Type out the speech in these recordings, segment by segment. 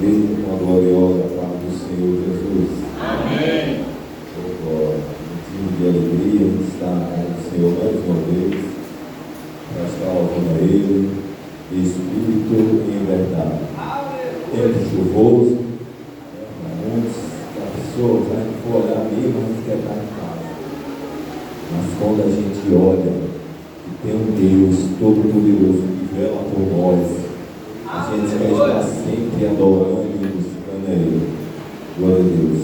igreja com a gloriosa paz do Senhor Jesus. Amém. Motivo de alegria de estar na casa do Senhor mais uma vez, para estar louvando a Ele, de espírito e em verdade. Tempo chuvoso, muitas pessoas vai for olhar mesmo, mas quer estar em casa. Mas quando a gente olha e tem um Deus Todo-Poderoso que vela por nós, a gente quer estar sempre adorando e buscando a Ele. Glória a Deus.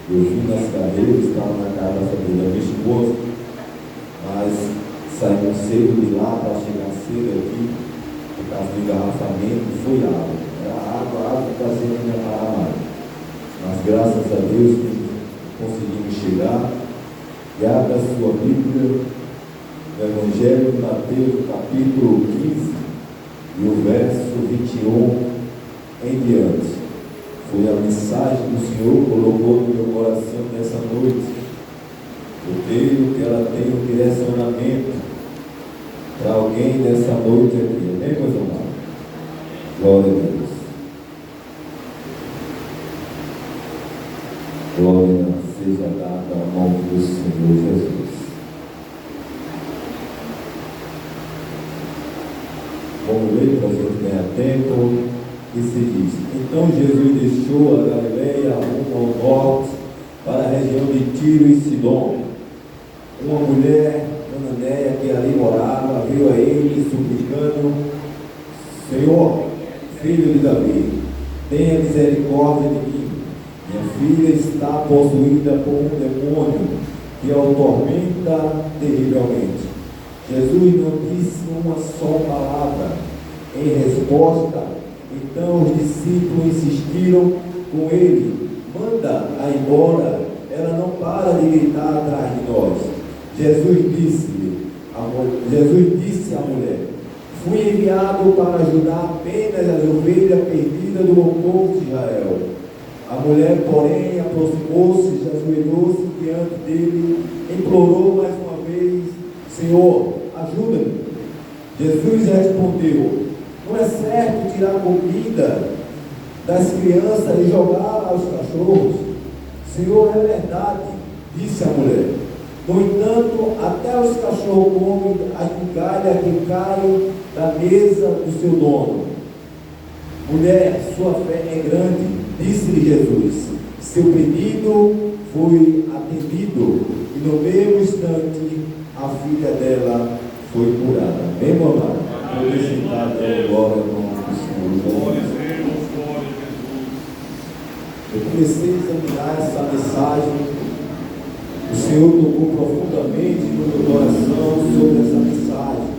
Eu vim nas carreiras, estava na casa da família da minha esposa, mas saímos cedo de lá para chegar cedo aqui, por causa do engarrafamento, foi água. Era água para ser engarrafada. Mas graças a Deus conseguimos chegar. E abra a sua Bíblia, no Evangelho de Mateus, capítulo 15, e o verso 21 em diante. Foi a mensagem que o Senhor colocou no meu coração nessa noite. Eu creio que ela tem um direcionamento para alguém nessa noite aqui. Amém, meus amados? Glória a Deus. Glória seja dada ao nome do Senhor Jesus. Vamos ler para a gente ganhar tempo. E se diz: então Jesus deixou a Galileia rumo ao norte, para a região de Tiro e Sidom. Uma mulher cananeia que ali morava veio a ele suplicando: Senhor, filho de Davi, tenha misericórdia de mim. Minha filha está possuída por um demônio que a atormenta terrivelmente. Jesus não disse uma só palavra. Em resposta, então os discípulos insistiram com ele: manda-a embora, ela não para de gritar atrás de nós. Jesus disse à mulher: fui enviado para ajudar apenas as ovelhas perdidas do povo de Israel. A mulher, porém, aproximou-se, ajoelhou-se diante dele, implorou mais uma vez: Senhor, ajuda-me. Jesus respondeu: não é certo tirar comida das crianças e jogar aos cachorros? Senhor, é verdade, disse a mulher. No entanto, até os cachorros comem as migalhas que caem da mesa do seu dono. Mulher, sua fé é grande, disse-lhe Jesus. Seu pedido foi atendido, e no mesmo instante a filha dela foi curada. Amém, meu amado? Poder sentar, glória ao nome do Senhor. Glória a Deus, glória a Jesus. Eu comecei a examinar essa mensagem. O Senhor tocou profundamente no meu coração sobre essa mensagem.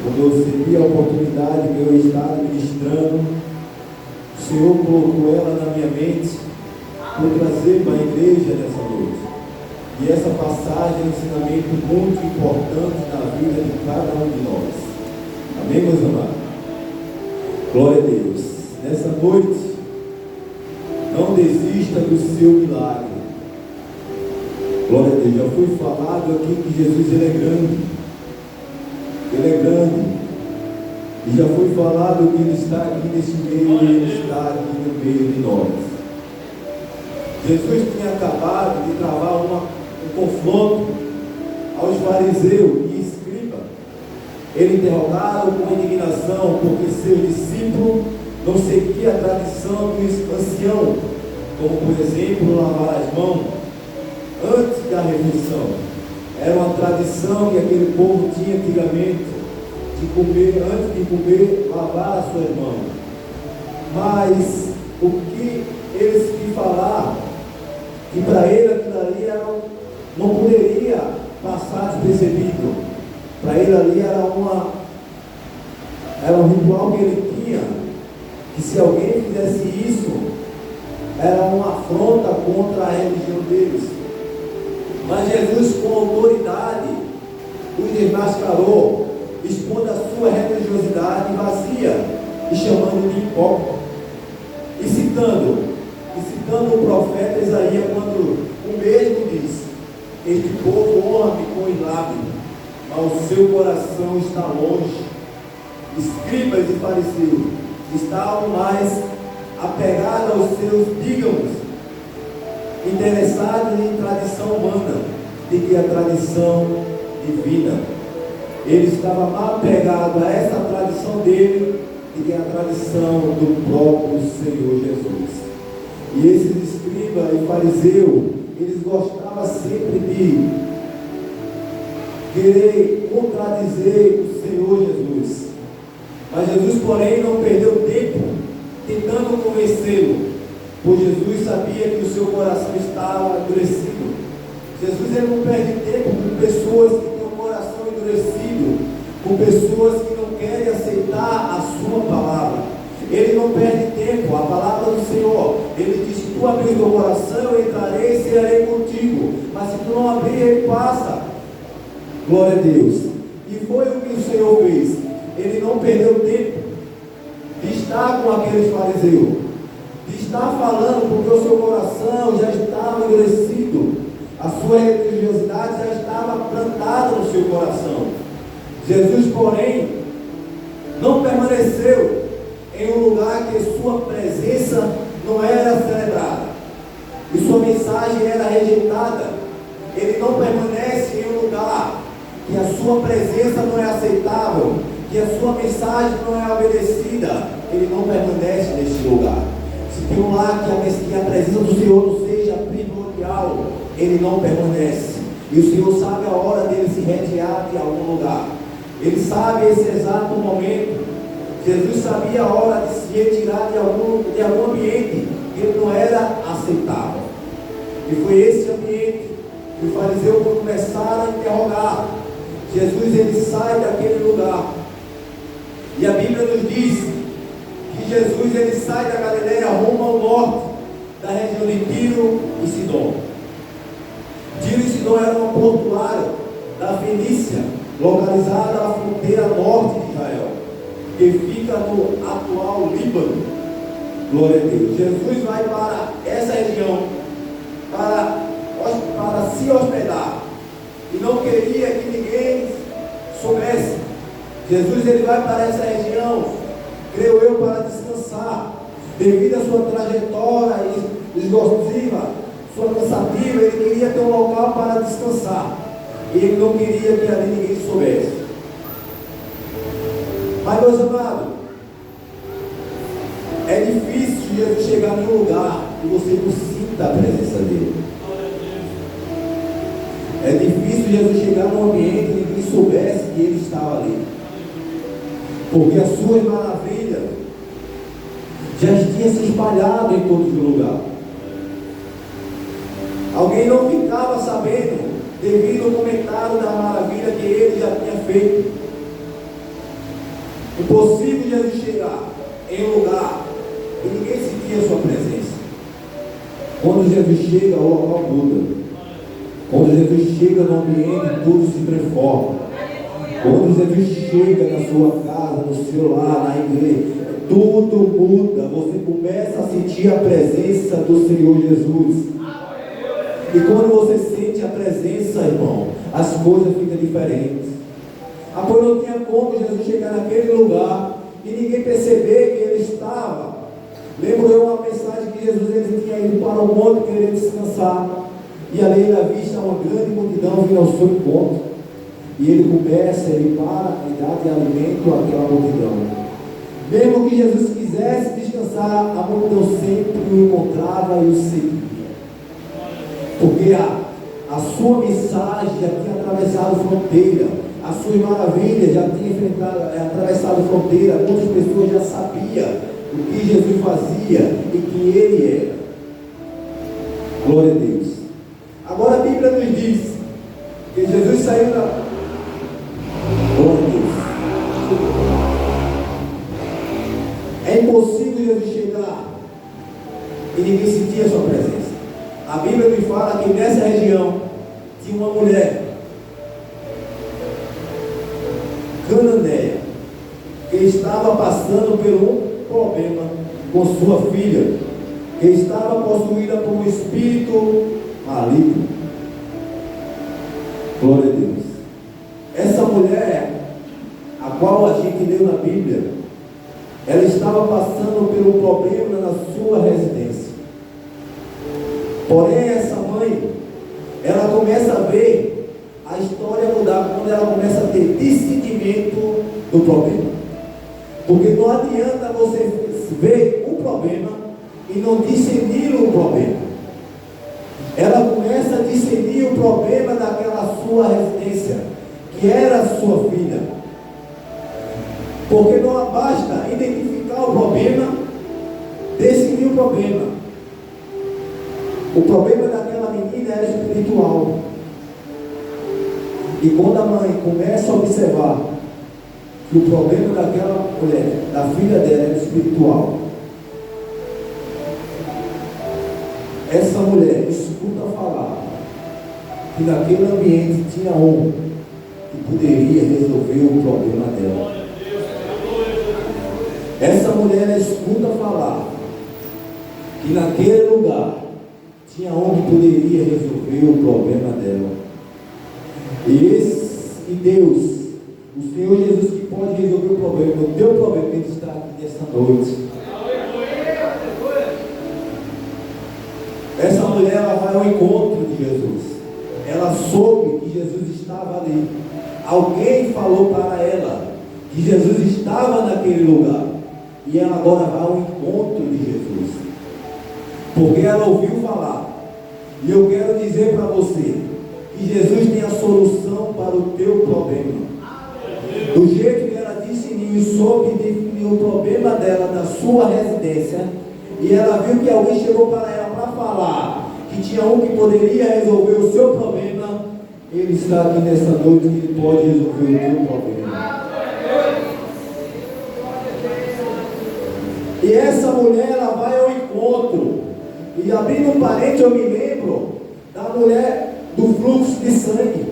Quando eu recebi a oportunidade que eu estava ministrando, o Senhor colocou ela na minha mente para trazer para a igreja nessa noite. E essa passagem é um ensinamento muito importante na vida de cada um de nós. Amém, meus amados? Glória a Deus. Nessa noite, não desista do seu milagre. Glória a Deus. Já foi falado aqui que Jesus ele é grande. Ele é grande. E já foi falado que Ele está aqui nesse meio, Ele está aqui no meio de nós. Jesus tinha acabado de travar um confronto aos fariseus e escribas. Ele interrogaram com indignação porque seus discípulos não seguiam a tradição do ancião, como por exemplo lavar as mãos antes da refeição. Era uma tradição que aquele povo tinha antigamente, de comer, antes de comer, lavar as suas mãos. Mas o que eles queriam falar, que para ele aquilo ali não poderia passar despercebido. Para ele ali era um ritual que ele tinha, que se alguém fizesse isso, era uma afronta contra a religião deles. Mas Jesus, com autoridade, os desmascarou, expondo a sua religiosidade vazia e chamando de hipócrita. E citando o profeta Isaías, quando o mesmo diz: este povo honra-me com os lábios, mas o seu coração está longe. Escribas e fariseus estavam mais apegado aos seus dígamos, interessado em tradição humana, de que a tradição divina. Ele estava mais apegado a essa tradição dele do que a tradição do próprio Senhor Jesus. E esses escribas e fariseus, eles gostavam sempre de querer contradizer o Senhor Jesus. Mas Jesus, porém, não perdeu tempo tentando convencê-lo, pois Jesus sabia que o seu coração estava endurecido. Jesus ele não perde tempo com pessoas que têm o coração endurecido, com pessoas que não querem aceitar a sua palavra. Ele não perde tempo, a palavra do Senhor. Ele diz: se tu abrir o teu coração, eu entrarei e cearei contigo. Mas se tu não abrir, ele passa. Glória a Deus. E foi o que o Senhor fez. Ele não perdeu tempo de estar com aqueles fariseus, de estar falando, porque o seu coração já estava endurecido, a sua religiosidade já estava plantada no seu coração. Jesus, porém, não permaneceu em um lugar que sua presença não era celebrada e sua mensagem era rejeitada. Ele não permanece em um lugar que a sua presença não é aceitável, que a sua mensagem não é obedecida. Ele não permanece neste lugar. Se tem um lugar que a presença do Senhor não seja primordial, ele não permanece. E o Senhor sabe a hora dele se retirar de algum lugar. Ele sabe esse exato momento. Jesus sabia a hora de se retirar de algum ambiente que ele não era aceitável. E foi esse ambiente que os fariseus começaram a interrogar. Jesus ele sai daquele lugar. E a Bíblia nos diz que Jesus ele sai da Galileia rumo ao norte, da região de Tiro e Sidom. Tiro e Sidom era uma portuária da Fenícia, localizada na fronteira norte de Israel, que fica no atual Líbano. Glória a Deus. Jesus vai para essa região para se hospedar e não queria que ninguém soubesse. Jesus ele vai para essa região, creio eu, para descansar, devido à sua trajetória exaustiva, sua cansativa. Ele queria ter um local para descansar e ele não queria que ali ninguém soubesse. Mas, meus amados, é difícil Jesus chegar em um lugar e você não sinta a presença dele. É difícil Jesus chegar num ambiente e ninguém soubesse que ele estava ali, porque as suas maravilhas já tinham se espalhado em todos os lugares. Alguém não ficava sabendo devido ao comentário da maravilha que ele já tinha feito. Impossível Jesus chegar em um lugar e ninguém sentia a sua presença. Quando Jesus chega, o local muda. Quando Jesus chega no ambiente, tudo se transforma. Quando Jesus chega na sua casa, no seu lar, na igreja, tudo muda. Você começa a sentir a presença do Senhor Jesus. E quando você sente a presença, irmão, as coisas ficam diferentes. Pois não tinha como Jesus chegar naquele lugar e ninguém perceber que ele estava. Lembro eu uma mensagem que Jesus ele tinha ido para o monte querer descansar. E ali ele avista uma grande multidão vindo ao seu encontro. E ele começa, ele para e dá de alimento àquela multidão. Mesmo que Jesus quisesse descansar, a multidão sempre o encontrava e o seguia. Porque a sua mensagem já tinha atravessado fronteira, as suas maravilhas já tinham atravessado fronteira. Muitas pessoas já sabiam o que Jesus fazia e que ele era. Glória a Deus. Agora a Bíblia nos diz que Jesus saiu da... Glória a Deus. É impossível Jesus chegar e ninguém sentir a sua presença. A Bíblia me fala que nessa região tinha uma mulher cananeia que estava passando por um problema com sua filha, que estava possuída por um espírito maligno. Glória a Deus. Essa mulher, a qual a gente leu na Bíblia, Ela estava passando por um problema na sua residência. Porém, essa mãe, ela começa a ver a história mudar quando ela começa a ter discernimento do problema. Porque não adianta você ver o problema e não discernir o problema. Ela começa a discernir o problema daquela sua residência, que era a sua filha. Porque não basta identificar o problema, decidir o problema. O problema daquela menina era espiritual. E quando a mãe começa a observar que o problema daquela mulher, da filha dela, era espiritual, essa mulher escuta falar que naquele ambiente tinha um que poderia resolver o problema dela. Essa mulher escuta falar que naquele lugar tinha um que poderia resolver o problema dela. E Deus, o Senhor Jesus, que pode resolver o problema, o teu problema, Ele está aqui nessa noite. Essa mulher, ela vai ao encontro de Jesus. Ela soube que Jesus estava ali. Alguém falou para ela que Jesus estava naquele lugar. E ela agora vai ao encontro de Jesus. Porque ela ouviu falar. E eu quero dizer para você que Jesus tem a solução para o teu problema. Do jeito que ela discerniu e soube definir o problema dela na sua residência, e ela viu que alguém chegou para ela para falar que tinha um que poderia resolver o seu problema. Ele está aqui nessa noite e Ele pode resolver o teu problema. E essa mulher, ela vai ao encontro. E abrindo um parente, eu me lembro da mulher do fluxo de sangue.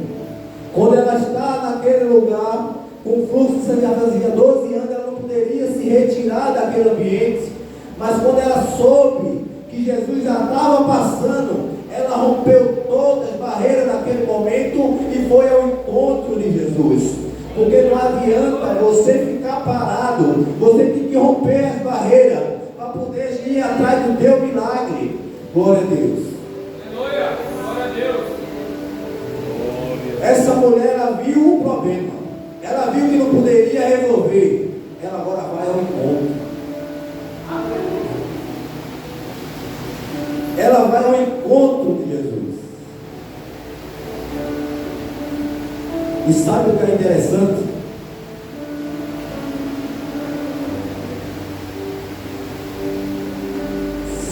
Quando ela está naquele lugar, com o fluxo de sangue, ela fazia 12 anos, ela não poderia se retirar daquele ambiente. Mas quando ela soube que Jesus já estava passando, ela rompeu todas as barreiras naquele momento e foi ao encontro de Jesus. Porque não adianta você ficar parado, você tem que romper as barreiras para poder ir atrás do teu milagre. Glória a Deus. Glória a Deus. Essa mulher, ela viu o problema, ela viu que não poderia resolver, ela agora vai ao encontro. Ela vai ao encontro de Jesus. E sabe o que é interessante?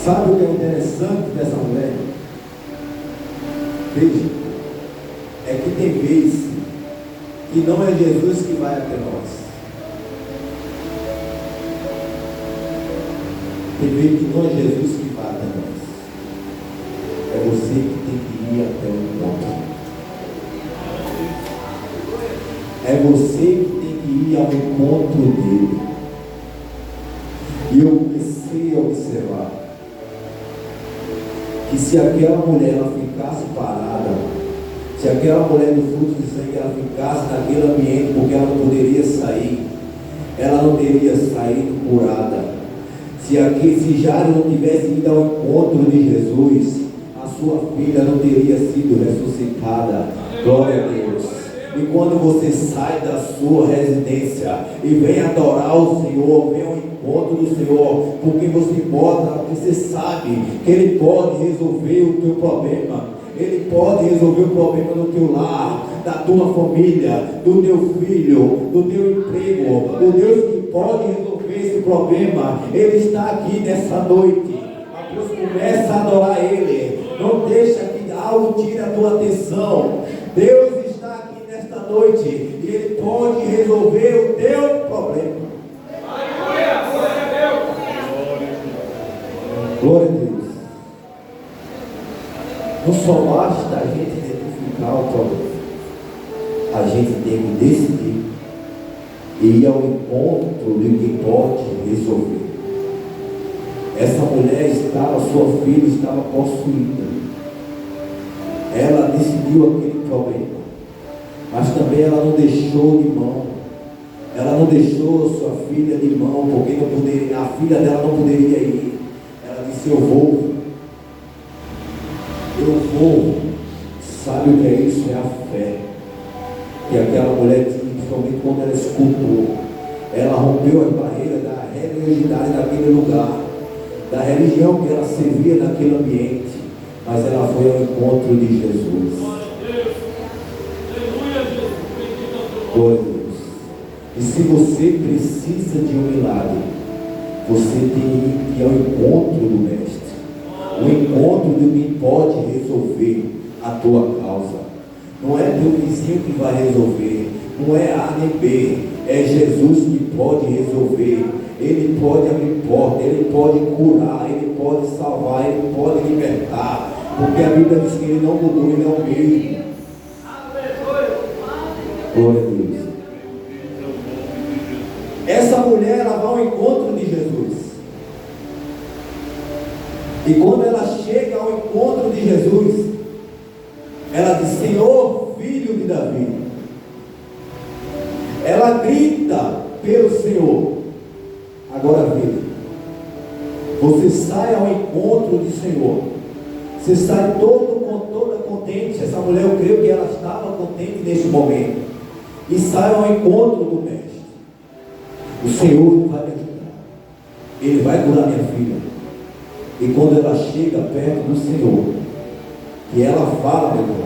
Sabe o que é interessante dessa mulher? Veja, é que tem vezes que não é Jesus que vai até nós. Tem vezes que não é Jesus que vai até nós. É você que tem que ir até o encontro. É você que tem que ir ao encontro dele. E eu comecei a observar que se aquela mulher ela ficasse parada, se aquela mulher do fruto de sangue ela ficasse naquele ambiente, porque ela não poderia sair, ela não teria saído curada. Se Jairo não tivesse ido ao encontro de Jesus, a sua filha não teria sido ressuscitada. Glória a Deus. E quando você sai da sua residência e vem adorar o Senhor, vem ao encontro do Senhor, porque você sabe que Ele pode resolver o teu problema. Ele pode resolver o problema do teu lar, da tua família, do teu filho, do teu emprego. O Deus que pode resolver esse problema, Ele está aqui nessa noite. Deus, começa a adorar Ele. Não deixa que algo tire a tua atenção. Deus está aqui nesta noite e Ele pode resolver o teu problema. Glória a Deus. Não só basta a gente identificar o problema, a gente tem que decidir e ir ao encontro de quem pode resolver. Essa mulher sua filha estava possuída. Ela decidiu aquele problema, mas também ela não deixou de mão. Ela não deixou sua filha de mão, porque não poderia, a filha dela não poderia ir. Ela disse: eu vou. Sabe o que é isso? É a fé que aquela mulher tinha, principalmente quando ela escutou. Ela rompeu as barreiras da religiosidade daquele lugar, da religião que ela servia naquele ambiente, mas ela foi ao encontro de Jesus. Glória a Deus. E se você precisa de um milagre, você tem que ir ao encontro do Mestre, o encontro de quem pode resolver a tua causa. Não é teu vizinho que vai resolver, não é A nem B, é Jesus que pode resolver. Ele pode abrir porta, Ele pode curar, Ele pode salvar, Ele pode libertar, porque a Bíblia diz que Ele não mudou, Ele é o mesmo. Glória a Deus. Essa mulher, ela vai ao encontro de Jesus, e quando ela chega ao encontro de Jesus, ela diz: Senhor, filho de Davi. Ela grita pelo Senhor. Agora veja, você sai ao encontro do Senhor, você sai toda contente. Essa mulher, eu creio que ela estava contente nesse momento, e sai ao encontro do Mestre. O Senhor vai me ajudar, Ele vai curar minha filha. E quando ela chega perto do Senhor, e ela fala, meu irmão,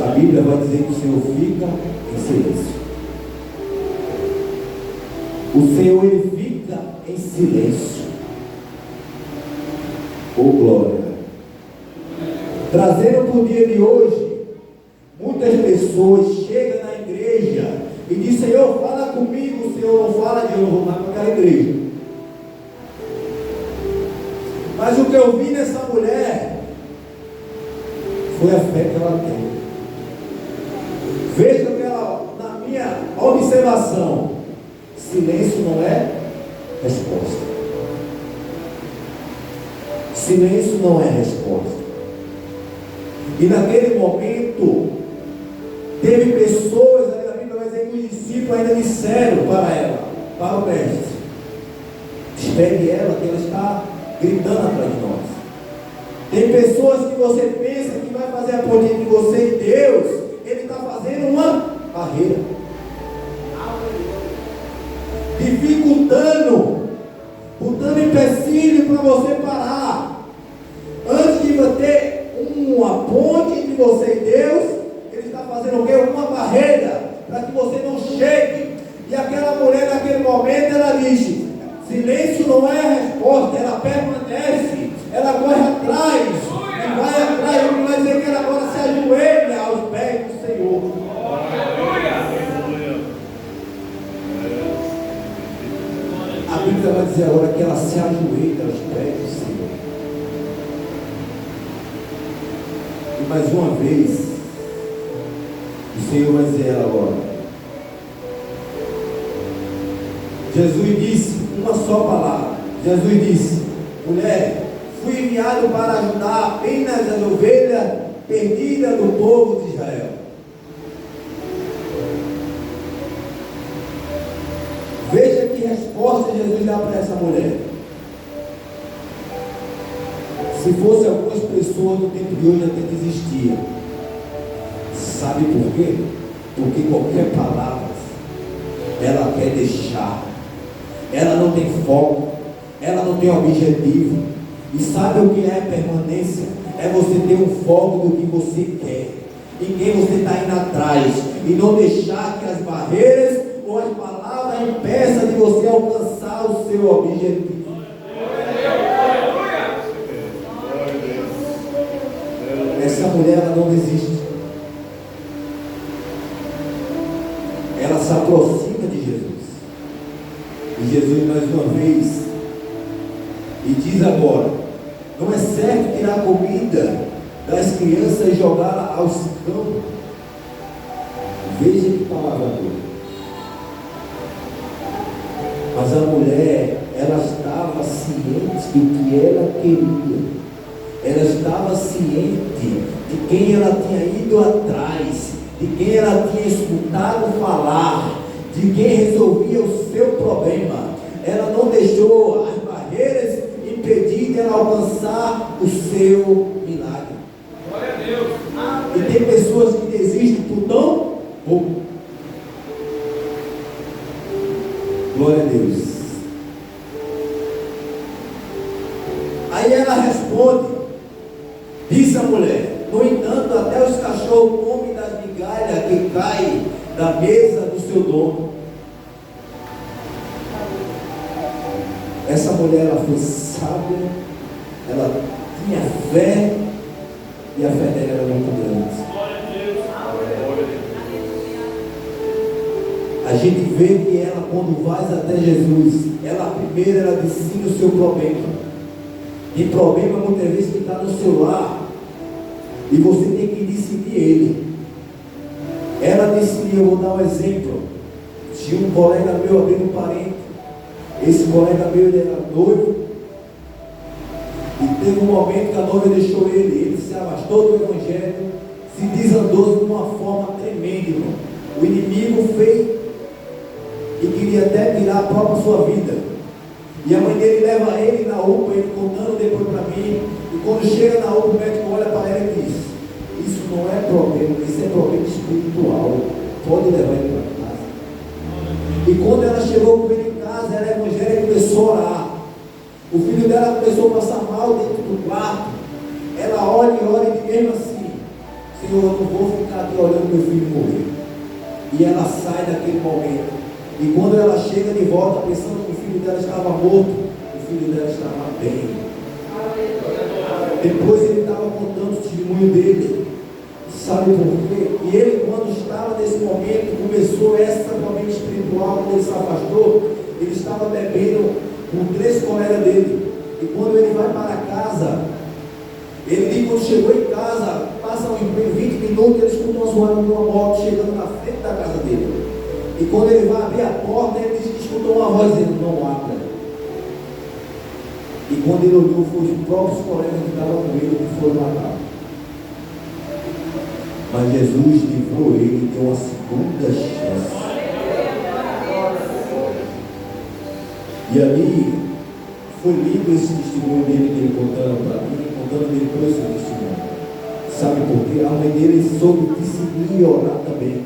a Bíblia vai dizer que o Senhor fica em silêncio. O Senhor, Ele fica em silêncio. Oh glória. Trazendo para o dia de hoje, muitas pessoas chegam na igreja e dizem: Senhor, fala comigo. O Senhor não fala, de eu não vou mais para aquela igreja. Mas o que eu vi nessa mulher foi a fé que ela tem. Veja que ela, na minha observação, silêncio não é resposta. Silêncio não é resposta. E naquele momento, teve pessoas, a Bíblia vai dizer que os discípulos ainda disseram para ela, para o Mestre: espere ela, que ela está gritando atrás de nós. Tem pessoas que você pensa que vai fazer a ponte entre você e Deus, Ele está fazendo uma barreira, dificultando, botando empecilho para você parar. Antes de ter uma ponte entre você e Deus, Ele está fazendo o quê? Uma barreira, para que você não chegue. E aquela mulher, naquele momento, ela diz: silêncio não é a resposta, ela permanece, ela corre atrás, e vai atrás. Ele vai dizer que ela agora se ajoelha aos pés do Senhor. A Bíblia vai dizer agora que ela se ajoelha aos pés do Senhor. E mais uma vez, o Senhor vai dizer ela agora. Jesus disse uma só palavra. Jesus disse: mulher, fui enviado para ajudar apenas as ovelhas perdidas do povo de Israel. Veja que resposta Jesus dá para essa mulher. Se fosse algumas pessoas no tempo de hoje até desistia. Sabe por quê? Porque qualquer palavra ela quer deixar. Ela não tem foco, ela não tem objetivo. E sabe o que é permanência? É você ter um foco do que você quer, em quem você está indo atrás, e não deixar que as barreiras ou as palavras impeçam de você alcançar o seu objetivo. Essa mulher, ela não desiste. Ela se aproxima de Jesus. E Jesus mais uma vez e diz agora: não é certo tirar a comida das crianças e jogá-la aos cães. Veja que palavra boa. Mas a mulher, ela estava ciente do que ela queria. Ela estava ciente de quem ela tinha ido atrás, de quem ela tinha escutado falar, de quem resolvia o seu problema. Ela não deixou as barreiras impedir ela alcançar o seu milagre. Glória a Deus. E tem pessoas que desistem por tão pouco. Glória a Deus. Aí ela responde, disse a mulher: no entanto, até os cachorros comem das migalhas que caem da mesa do seu dono. Essa mulher, ela foi sábia, ela tinha fé, e a fé dela era muito grande. Glória a Deus. Glória a Deus. A gente vê que ela, quando vai até Jesus, ela primeiro ela decide o seu problema. E problema muitas vezes que está no seu lar, e você tem que decidir ele. Ela decidiu, eu vou dar um exemplo. Tinha um colega meu abrindo um parente. Esse colega meu, ele era noivo, e teve um momento que a noiva deixou ele se afastou do evangelho, se desandou de uma forma tremenda, irmão. O inimigo fez e queria até tirar a própria sua vida. E a mãe dele leva ele na UPA, ele contando depois para mim, e quando chega na UPA, o médico olha para ela e diz: isso não é problema, isso é problema espiritual, pode levar ele para casa. E quando ela chegou com ele em casa, ela evangélica, começou a orar. O filho dela começou a passar mal dentro do quarto. Ela olha e olha e mesmo assim: Senhor, eu não vou ficar aqui olhando meu filho morrer. E ela sai daquele momento. E quando ela chega de volta, pensando que o filho dela estava morto, o filho dela estava bem. Depois ele estava contando o testemunho dele. Sabe por quê? E ele, quando estava nesse momento, começou essa momento espiritual, quando ele se afastou, ele estava bebendo com 3 colegas dele. E quando ele vai para casa, ele, quando chegou em casa, passa uns 20 minutos, ele escuta uma zoada de uma moto chegando na frente da casa dele. E quando ele vai abrir a porta, ele diz que escutou uma voz dizendo: não abra. E quando ele olhou, foi os próprios colegas que estavam com ele que foram matar. Mas Jesus livrou ele e deu uma segunda chance. E ali foi lindo esse testemunho dele contando para mim, contando depois esse testemunho. Sabe por quê? A mãe dele soube discernir e orar também,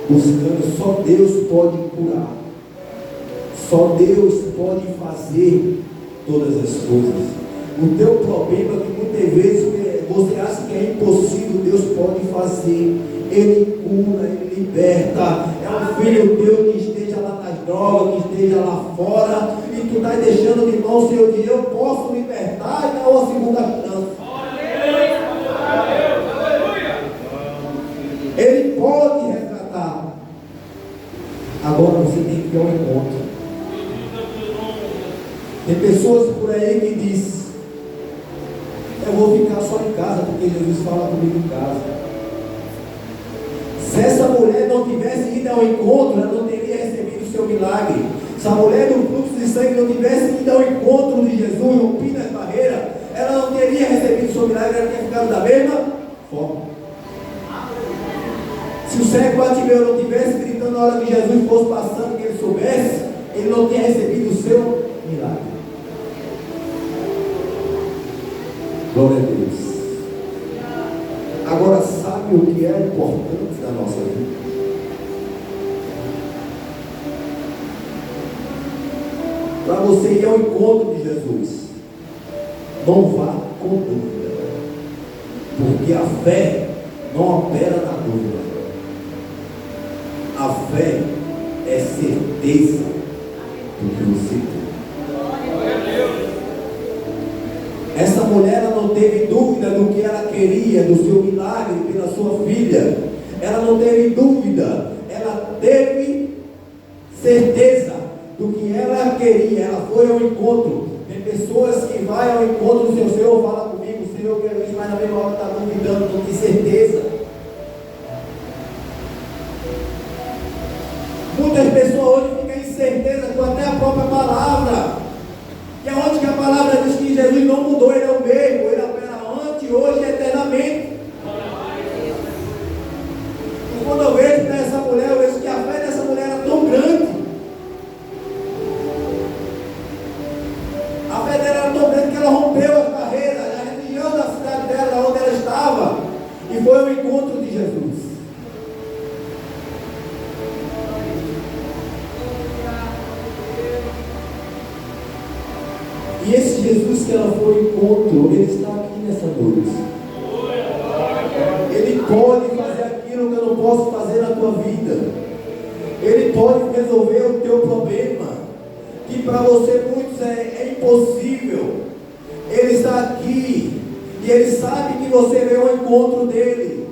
buscando. Só Deus pode curar, só Deus pode fazer todas as coisas. O teu problema é que muitas vezes você acha que é impossível, Deus pode fazer. Ele cura, Ele liberta. É um filho teu que esteja lá nas drogas, que esteja lá fora, e tu está deixando de mão, o Senhor diz: eu posso libertar e dar uma segunda chance. Ele pode resgatar. Agora você tem que ir ao encontro. Tem pessoas por aí que dizem: eu vou ficar só em casa, porque Jesus fala comigo em casa. Se essa mulher não tivesse ido ao encontro, ela não teria recebido o seu milagre. Se a mulher do fluxo de sangue não tivesse ido ao encontro de Jesus, rompido as barreiras, ela não teria recebido o seu milagre, ela teria ficado da mesma forma. Se o cego Bartimeu não tivesse gritando na hora que Jesus fosse passando, que ele soubesse, ele não tinha recebido o seu milagre. Glória a Deus. Agora, sabe o que é importante na nossa vida? Para você ir ao encontro de Jesus, não vá com dúvida, porque a fé não opera na dúvida. A fé é certeza do que você tem. Essa mulher, ela não teve dúvida do que ela queria, do seu milagre pela sua filha. Ela não teve dúvida, ela teve certeza do que ela queria. Ela foi ao encontro. Tem pessoas que vão ao encontro do seu Senhor, fala comigo: Senhor, eu quero isso, mas na mesma hora está duvidando, não tem certeza. Muitas pessoas hoje ficam incertezas com até a própria palavra. E aonde que a palavra diz que Jesus não mudou, Ele é o mesmo, Ele opera antes, hoje e eternamente. E quando eu vejo para essa mulher, eu vejo que a fé dessa mulher era pode fazer aquilo que eu não posso fazer na tua vida. Ele pode resolver o teu problema, que para você muitos é impossível. Ele está aqui e Ele sabe que você veio ao encontro dEle.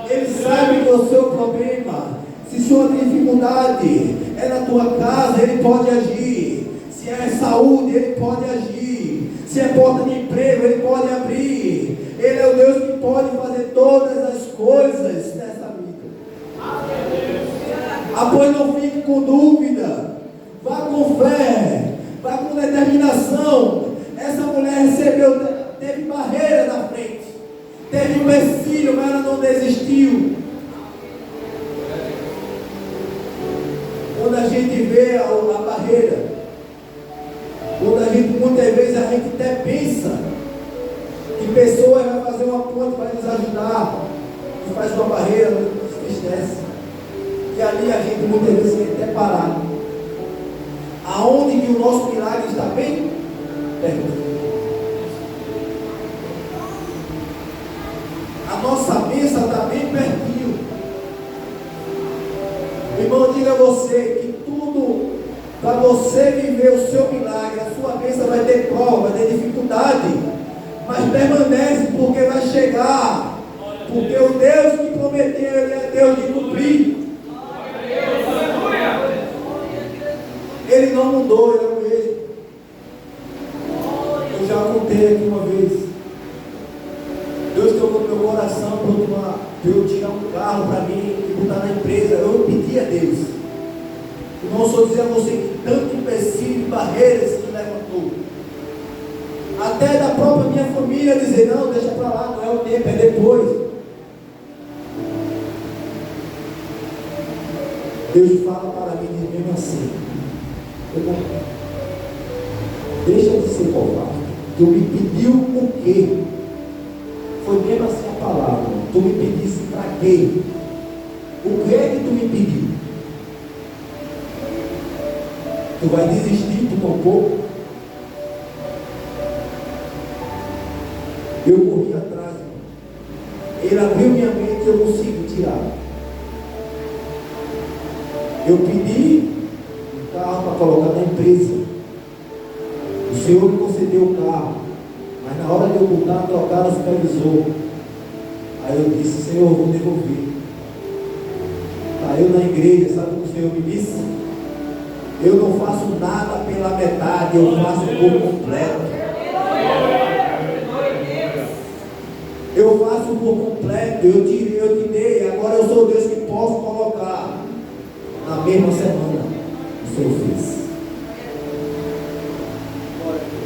Ele sabe que o seu problema, se sua dificuldade é na tua casa, Ele pode agir. Se é saúde, Ele pode agir. Se é porta de emprego, Ele pode abrir. Ele é o Deus que pode fazer todas as coisas nessa vida. Pois não fique com dúvida. Vá com fé. Vá com determinação. Essa mulher recebeu, teve barreira na frente. Teve um empecilho, mas ela não desistiu. Quando a gente vê a barreira, quando a gente, muitas vezes a gente até pensa que pessoas vão fazer uma ponte para nos ajudar, e faz uma barreira, nos entristece. E ali a gente muitas vezes tem até parar. Aonde que o nosso milagre está bem perto. A nossa bênção está bem pertinho. Irmão, diga a você que tudo, para você viver o seu milagre, a sua bênção vai ter prova, vai ter dificuldade, mas permanece, porque vai chegar. Porque o Deus que prometeu, Ele é Deus de cumprir. Ele não mudou, Ele é o mesmo. Eu já contei aqui uma vez. Deus tocou no meu coração para eu tirar um carro para mim e botar na empresa. Eu pedi a Deus. Irmão, só dizer a você que tanto empecilho e barreiras que levantou. Até da própria minha família dizer, não, deixa para lá, não é o tempo, é depois. Deus fala para mim mesmo assim. Deixa de ser covarde. Tu me pediu o quê? Foi mesmo assim a palavra. Tu me pedisse para quê? O que é que tu me pediu? Tu vai desistir por um pouco? Eu corri atrás. Ele abriu minha mente e eu consegui tirar. Eu pedi um carro para colocar na empresa. O Senhor me concedeu o carro. Mas na hora de eu botar, trocar no supervisor. Aí eu disse, Senhor, eu vou devolver. Aí eu na igreja, sabe o que o Senhor me disse? Eu não faço nada pela metade, eu faço por completo. Eu faço por completo, eu te dei, agora eu sou Deus que posso colocar. Na mesma semana, o Senhor fez.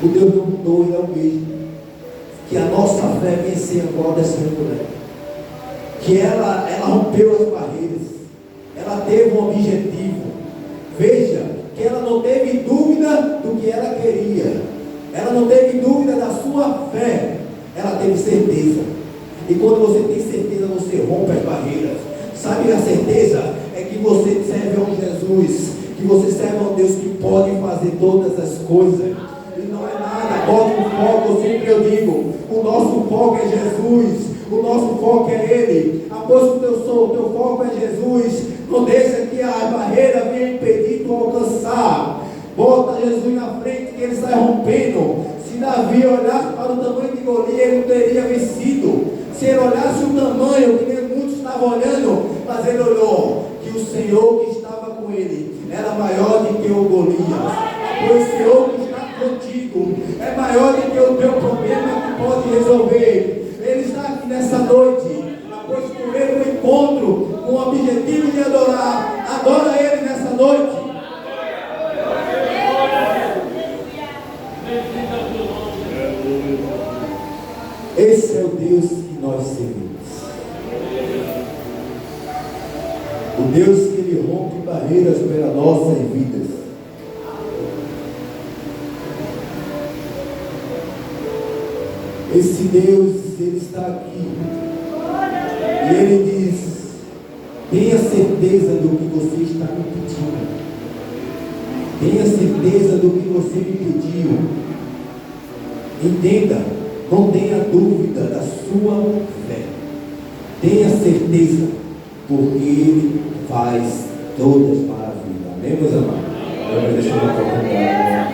O Deus não mudou, Ele é o mesmo. Que a nossa fé venceu agora dessa mulher. Que ela rompeu as barreiras. Ela teve um objetivo. Veja, que ela não teve dúvida do que ela queria. Ela não teve dúvida da sua fé. Ela teve certeza. E quando você tem certeza, você rompe as barreiras. Sabe a certeza? É que você serve a um Jesus. Que você serve a um Deus que pode fazer todas as coisas. E não é nada, bota um foco, eu sempre digo, o nosso foco é Jesus, o nosso foco é Ele. Após o teu foco é Jesus, não deixa que a barreira venha impedir tu alcançar. Bota Jesus na frente que Ele sai rompendo. Se Davi olhasse para o tamanho de Golias, ele não teria vencido. Se ele olhasse o tamanho, que nem muitos estavam olhando, mas ele olhou que o Senhor que estava com ele era maior do que o Golias. O Senhor que está contigo é maior do que o teu problema que pode resolver. Ele está aqui nessa noite. Após tu ver um encontro com o objetivo de adorar, adora Ele nessa noite. Esse é o Deus que nós servimos. O Deus que Ele rompe barreiras pelas nossas vidas. Esse Deus, Ele está aqui. E Ele diz, tenha certeza do que você está me pedindo. Tenha certeza do que você me pediu. Entenda, não tenha dúvida da sua fé. Tenha certeza, porque Ele faz todas as maravilhas. Amém, meus amados? Eu vou deixar uma oportunidade.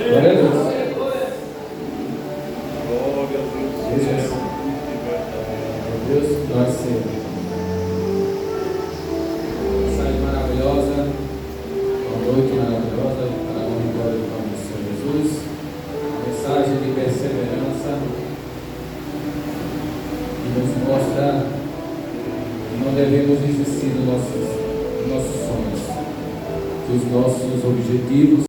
Glória a Deus. Deus, nós Senhor. Mensagem maravilhosa, uma noite maravilhosa, para a honra e glória do nome do Senhor Jesus. Uma mensagem de perseverança que nos mostra que não devemos desistir dos nossos sonhos, que os nossos objetivos